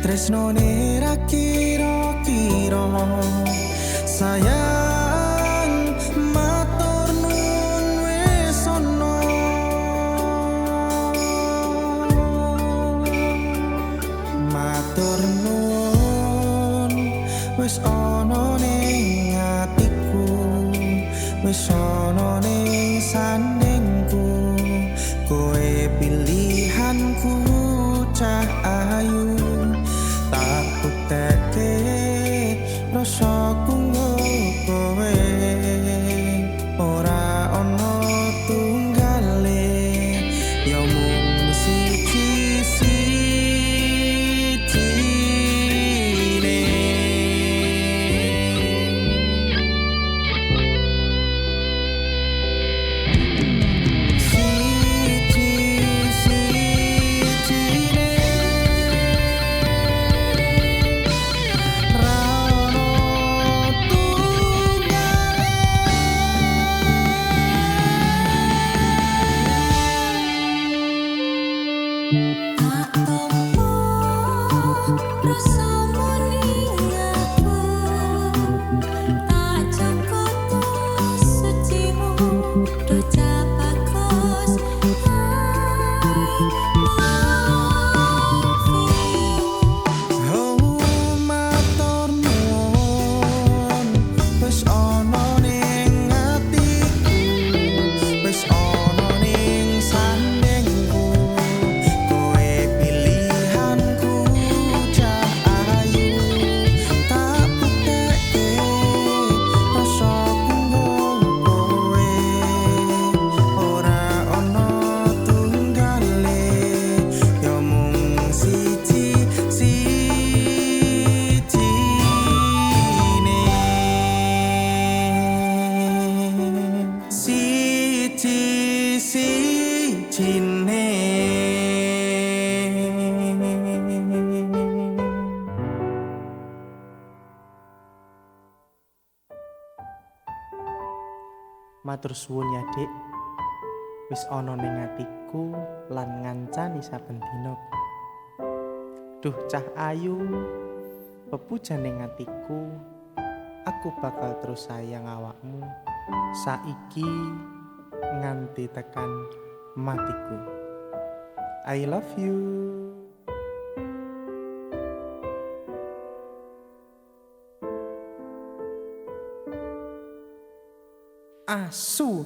Tresnone ra kira-kira sayang matur nuwun wis ana matur nuwun wis ana ning atiku wis ana ning sandengku kowe pilihanku cah ayu tak buktekke rasaku kowe ora ana tunggale ya mung siji-sijine Tak tompo rasamu ning aku tak jangkau sucimu do bagus oh matur nuwun wis ana ning atiku wis ana ning sandengku kowe pilihanku cah ayu tak buktekke rasaku kowe ora ana tunggale ya mung siji-sijine Matur suwun ya Dik, wis ana ning atiku lan ngancani saben dina. Duh cah ayu, pepujan ning atiku, aku bakal terus sayang awakmu saiki nganti tekan matiku. I love you. Asu.